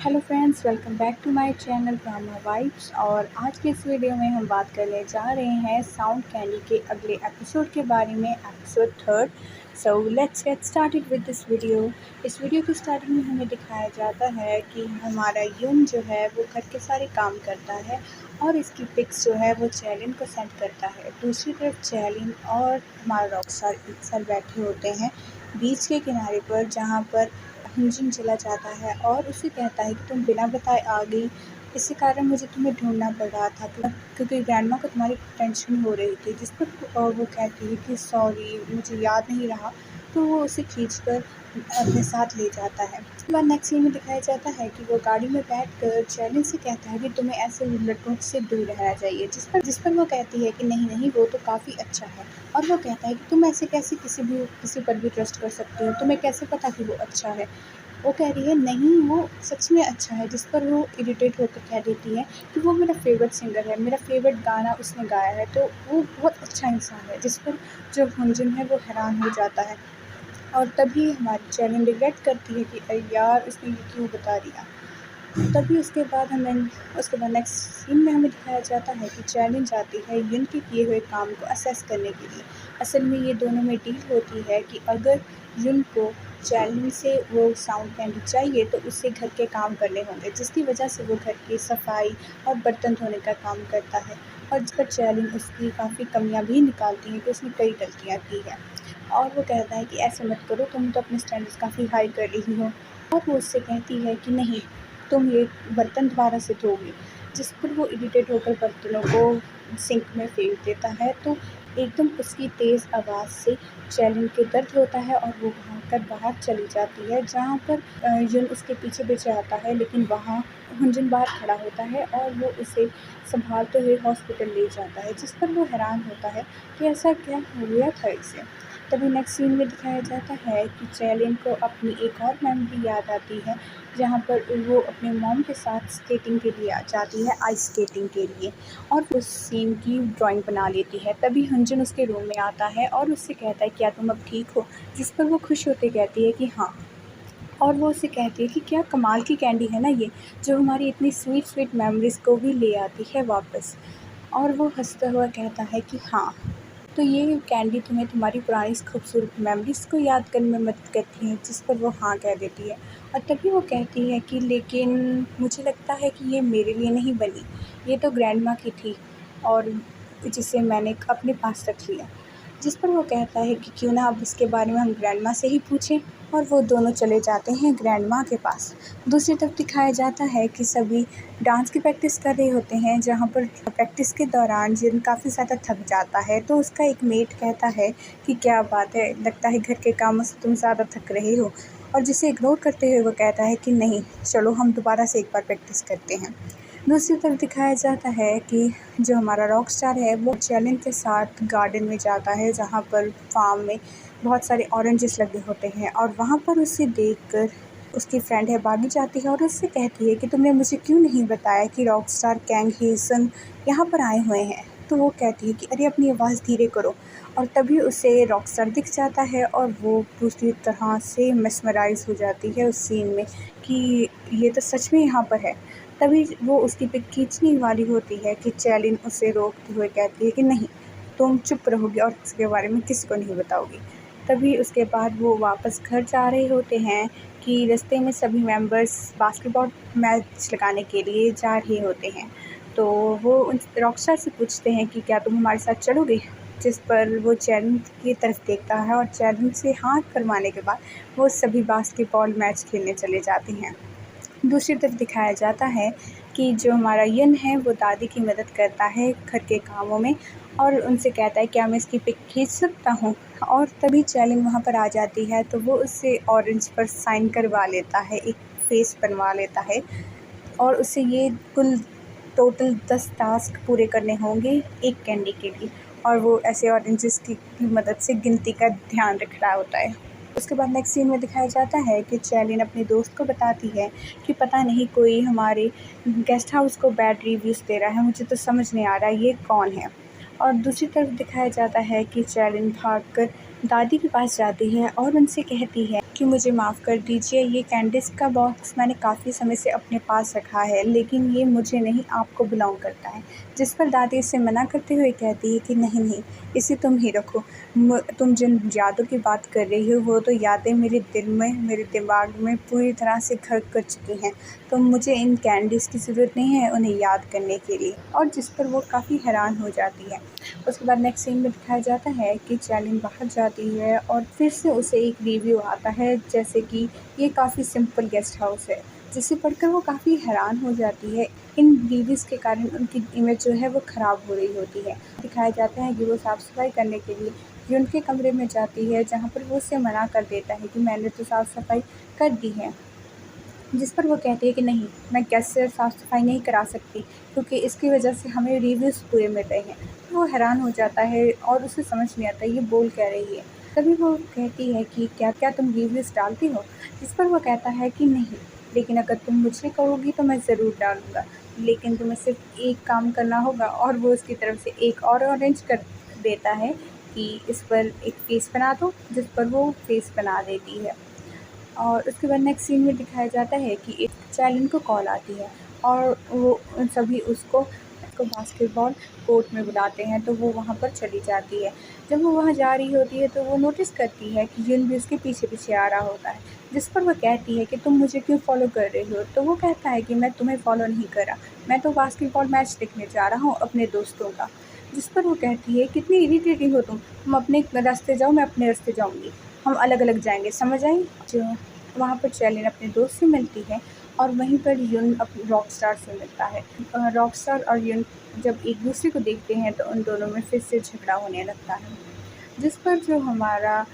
Hello friends, welcome back to my channel drama vibes. और आज के इस वीडियो में हम बात करने जा रहे हैं साउंड कैंडी के अगले एपिसोड के बारे में, episode 3। So let's get started with this video. इस वीडियो की स्टार्टिंग में हमें दिखाया जाता है कि हमारा यून जो है वो घर के सारे काम करता है और इसकी पिक्स जो है वो चैलिन को सेंड करता है। दूसरी तरफ चैलिन और हमारा रॉकस्टार एक साथ बैठे होते हैं बीच के किनारे पर, जहाँ पर हुनजिन चला जाता है और उसे कहता है कि तुम बिना बताए आ गई, इसी कारण मुझे तुम्हें ढूंढना पड़ रहा था क्योंकि ग्रैंडमा को तुम्हारी टेंशन हो रही थी। जिस पर वो कहती है कि सॉरी, मुझे याद नहीं रहा। तो वो उसे खींचकर अपने साथ ले जाता है। उसके बाद नेक्स्ट सीन में दिखाया जाता है कि वो गाड़ी में बैठकर चैलिन से कहता है कि तुम्हें ऐसे लड़कों से दूर रहना चाहिए। जिस पर वो कहती है कि नहीं नहीं, वो तो काफ़ी अच्छा है। और वो कहता है कि तुम ऐसे कैसे किसी पर भी ट्रस्ट कर सकते हो, तुम्हें कैसे पता कि वो अच्छा है। वो कह रही है नहीं, वो सच में अच्छा है। जिस पर वो इरिटेट होकर कह देती है कि वो मेरा फेवरेट सिंगर है, मेरा फेवरेट गाना उसने गाया है, तो वो बहुत अच्छा इंसान है। जिस पर जो हुनजिन है वो हैरान हो जाता है और तभी हमारी चैलिन रिग्रेट करती है कि अरे यार, उसने ये क्यों बता दिया। तभी उसके बाद नेक्स्ट सीन में हमें दिखाया जाता है कि चैलिन जाती है युन के किए हुए काम को असेस करने के लिए। असल में ये दोनों में डील होती है कि अगर युन को चैलिन से वो साउंड कैंडी चाहिए तो उससे घर के काम करने होंगे, जिसकी वजह से वो घर की सफाई और बर्तन धोने का काम करता है। और जिस पर चैलिन उसकी काफ़ी कमियां भी निकालती है कि उसने कई गलतियां की हैं। और वो कहता है कि ऐसे मत करो, तुम तो अपने स्टैंडर्ड्स काफ़ी हाई कर रही हो। और वो उससे कहती है कि नहीं, तुम ये बर्तन दोबारा से धोगी। जिस पर वो इरिटेट होकर बर्तनों को सिंक में फेंक देता है। तो एकदम उसकी तेज़ आवाज़ से चैलिन के दर्द होता है और वो भागकर बाहर चली जाती है, जहाँ पर युन उसके पीछे पीछे आता है, लेकिन वहाँ हुनजिन बाहर खड़ा होता है और वो उसे संभालते हुए हॉस्पिटल ले जाता है। जिस पर वो हैरान होता है कि ऐसा क्या हो गया था इसे। तभी नेक्स्ट सीन में दिखाया जाता है कि चैलिन को अपनी एक और मेमोरी याद आती है, जहाँ पर वो अपने मॉम के साथ स्केटिंग के लिए जाती है, आइस स्केटिंग के लिए, और उस सीन की ड्राइंग बना लेती है। तभी हंजन उसके रूम में आता है और उससे कहता है क्या तुम अब ठीक हो। जिस पर वो खुश होते कहती है कि हाँ। और वो उससे कहती है कि क्या कमाल की कैंडी है ना ये, जो हमारी इतनी स्वीट स्वीट मेमोरीज़ को भी ले आती है वापस। और वो हंसता हुआ कहता है कि हाँ, तो ये कैंडी तुम्हें तुम्हारी पुरानी खूबसूरत मेमोरीज़ को याद करने में मदद करती है। जिस पर वो हाँ कह देती है। और तभी वो कहती है कि लेकिन मुझे लगता है कि ये मेरे लिए नहीं बनी, ये तो ग्रैंडमा की थी और जिसे मैंने अपने पास रख लिया। जिस पर वो कहता है कि क्यों ना अब इसके बारे में हम ग्रैंडमा से ही पूछें। और वो दोनों चले जाते हैं ग्रैंडमा के पास। दूसरी तरफ दिखाया जाता है कि सभी डांस की प्रैक्टिस कर रहे होते हैं, जहाँ पर प्रैक्टिस के दौरान जिन काफ़ी ज़्यादा थक जाता है, तो उसका एक मेट कहता है कि क्या बात है, लगता है घर के कामों से तुम ज़्यादा थक रहे हो। और जिसे इग्नोर करते हुए वो कहता है कि नहीं, चलो हम दोबारा से एक बार प्रैक्टिस करते हैं। दूसरी तरफ दिखाया जाता है कि जो हमारा रॉक स्टार है वो चैलिन के साथ गार्डन में जाता है, जहाँ पर फार्म में बहुत सारे ऑरेंजेस लगे होते हैं। और वहाँ पर उसे देखकर उसकी फ्रेंड है बागी जाती है और उससे कहती है कि तुमने मुझे क्यों नहीं बताया कि रॉक स्टार कैंग हेसन यहाँ पर आए हुए हैं। तो वो कहती है कि अरे अपनी आवाज़ धीरे करो। और तभी उसे रॉक स्टार दिख जाता है और वो पूरी तरह से मेस्मराइज हो जाती है उस सीन में कि ये तो सच में यहाँ पर है। तभी वो उसकी पिक खींचने वाली होती है कि चैलिन उसे रोकते हुए कहती है कि नहीं, तुम चुप रहोगी और इसके बारे में किसी को नहीं बताओगी। तभी उसके बाद वो वापस घर जा रहे होते हैं कि रास्ते में सभी मेंबर्स बास्केटबॉल मैच लगाने के लिए जा रहे होते हैं। तो वो उन रॉकस्टार से पूछते हैं कि क्या तुम हमारे साथ चलोगे। जिस पर वो चैलिन की तरफ देखता है और चैलिन से हाँ फरमाने के बाद वो सभी बास्केटबॉल मैच खेलने चले जाते हैं। दूसरी तरफ दिखाया जाता है कि जो हमारा यन है वो दादी की मदद करता है घर के कामों में और उनसे कहता है क्या मैं इसकी पिक खींच सकता हूँ। और तभी चैलिन वहाँ पर आ जाती है, तो वो उससे ऑरेंज पर साइन करवा लेता है, एक फेस बनवा लेता है और उससे ये कुल टोटल 10 टास्क पूरे करने होंगे एक कैंडी के लिए। और वो ऐसे ऑरेंजेस की मदद से गिनती का ध्यान रख रहा होता है। उसके बाद नेक्स्ट सीन में दिखाया जाता है कि चैलिन अपने दोस्त को बताती है कि पता नहीं कोई हमारे गेस्ट हाउस को बैड रिव्यूज़ दे रहा है, मुझे तो समझ नहीं आ रहा ये कौन है। और दूसरी तरफ दिखाया जाता है कि चैलिन भागकर दादी के पास जाती है और उनसे कहती है कि मुझे माफ़ कर दीजिए, ये कैंडिस का बॉक्स मैंने काफ़ी समय से अपने पास रखा है, लेकिन ये मुझे नहीं आपको बिलॉन्ग करता है। जिस पर दादी इसे मना करते हुए कहती है कि नहीं नहीं, इसे तुम ही रखो। तुम जिन यादों की बात कर रही हो वो तो यादें मेरे दिल में, मेरे दिमाग में पूरी तरह से घर कर चुकी हैं। तो मुझे इन कैंडीज़ की ज़रूरत नहीं है उन्हें याद करने के लिए। और जिस पर वो काफ़ी हैरान हो जाती है। उसके बाद नेक्स्ट सीन में दिखाया जाता है कि चार्लिन बाहर जाती है और फिर से उसे एक रिव्यू आता है, जैसे कि ये काफ़ी सिंपल गेस्ट हाउस है, जिसे पढ़कर वो काफ़ी हैरान हो जाती है। इन रिव्यूज़ के कारण उनकी इमेज जो है वो ख़राब हो रही होती है। दिखाया जाता है कि वो साफ़ सफाई करने के लिए ये उनके कमरे में जाती है, जहाँ पर वो उसे मना कर देता है कि मैंने तो साफ़ सफाई कर दी है। जिस पर वो कहती है कि नहीं, मैं गेस्ट से साफ़ सफाई नहीं करा सकती, क्योंकि इसकी वजह से हमें रिव्यूज़ पूरे मिल रहे हैं। तो वो हैरान हो जाता है और उसे समझ नहीं आता ये बोल क्या रही है। तभी वो कहती है कि क्या क्या तुम रिव्यूज़ डालती हो? जिस पर वो कहता है कि नहीं, लेकिन अगर तुम मुझसे कहोगी तो मैं ज़रूर डालूँगा, लेकिन तुम्हें सिर्फ़ एक काम करना होगा। और वो उसकी तरफ से एक और अरेंज कर देता है कि इस पर एक फ़ेस बना दो, जिस पर वो फ़ेस बना देती है। और उसके बाद नेक्स्ट सीन में दिखाया जाता है कि एक चार्लिन को कॉल आती है और वो सभी उसको बास्केटबॉल कोर्ट में बुलाते हैं, तो वो वहाँ पर चली जाती है। जब वो वहाँ जा रही होती है तो वो नोटिस करती है कि युन भी उसके पीछे पीछे आ रहा होता है। जिस पर वो कहती है कि तुम मुझे क्यों फॉलो कर रही हो? तो वो कहता है कि मैं तुम्हें फॉलो नहीं करा, मैं तो बास्केटबॉल मैच देखने जा रहा हूँ अपने दोस्तों का। जिस पर वो कहती है कितनी इरिटेटिंग हो तुम अपने रास्ते जाओ, मैं अपने रास्ते जाऊँगी, हम अलग अलग जाएंगे, समझ आई? जो वहाँ पर चार्लिन अपने दोस्त से मिलती है और वहीं पर युन अपने रॉकस्टार से मिलता है। रॉकस्टार और युन जब एक दूसरे को देखते हैं तो उन दोनों में फिर से झगड़ा होने लगता है। जिस पर जो हमारा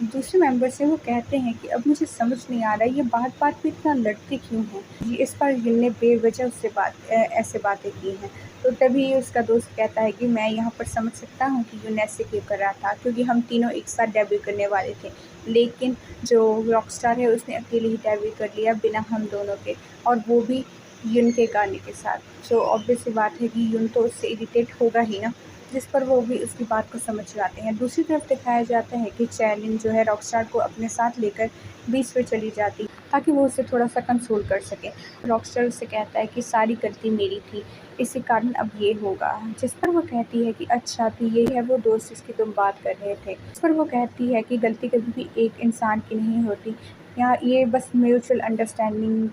दूसरे मेंबर्स हैं वो कहते हैं कि अब मुझे समझ नहीं आ रहा है ये बात-बात पे इतना लड़ते क्यों हैं? ये इस पर युन ने बेवजह उससे ऐसे बातें की हैं। तो तभी उसका दोस्त कहता है कि मैं यहाँ पर समझ सकता हूँ कि युन ऐसे क्यों कर रहा था, क्योंकि हम तीनों एक साथ डेब्यू करने वाले थे। लेकिन जो रॉकस्टार है उसने अकेले ही डेब्यू कर लिया बिना हम दोनों के, और वो भी युन के गाने के साथ। सो ऑब्वियस सी बात है कि युन तो उससे इरिटेट होगा ही ना। जिस पर वो भी उसकी बात को समझ जाते हैं। दूसरी तरफ दिखाया जाता है कि चार्लिन जो है रॉकस्टार को अपने साथ लेकर बीच पे चली जाती है, ताकि वो उसे थोड़ा-सा कंसोल कर सके। रॉकस्टार उससे कहता है कि सारी गलती मेरी थी, इसी कारण अब ये होगा। जिस पर वो कहती है कि अच्छा, तो ये है वो दोस्त जिसकी तुम बात कर रहे थे। इस पर वो कहती है कि गलती कभी भी एक इंसान की नहीं होती, यहाँ ये बस म्यूचुअल अंडरस्टैंडिंग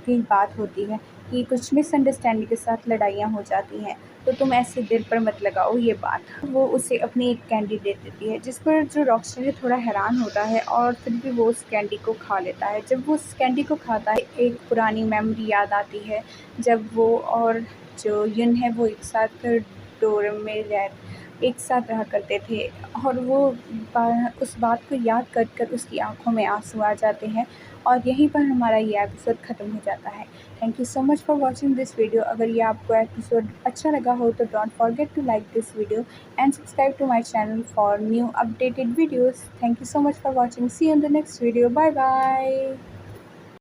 की बात होती है कि कुछ मिसअंडरस्टैंडिंग के साथ लड़ाइयाँ हो जाती हैं, तो तुम ऐसे दिल पर मत लगाओ ये बात। वो उसे अपनी एक कैंडी दे देती है, जिस पर जो रॉकस्टार है थोड़ा हैरान होता है और फिर भी वो उस कैंडी को खा लेता है। जब वो उस कैंडी को खाता है एक पुरानी मेमोरी याद आती है, जब वो और जो युन है वो एक साथ डोरम में एक साथ रहा करते थे, और वो उस बात को याद कर कर उसकी आंखों में आंसू आ जाते हैं। और यहीं पर हमारा ये एपिसोड ख़त्म हो जाता है। Thank you so much for watching this video. अगर ये आपको एपिसोड अच्छा लगा हो तो don't forget to like this video and subscribe to my channel for new updated videos. Thank you so much for watching. See you in the next video. Bye bye.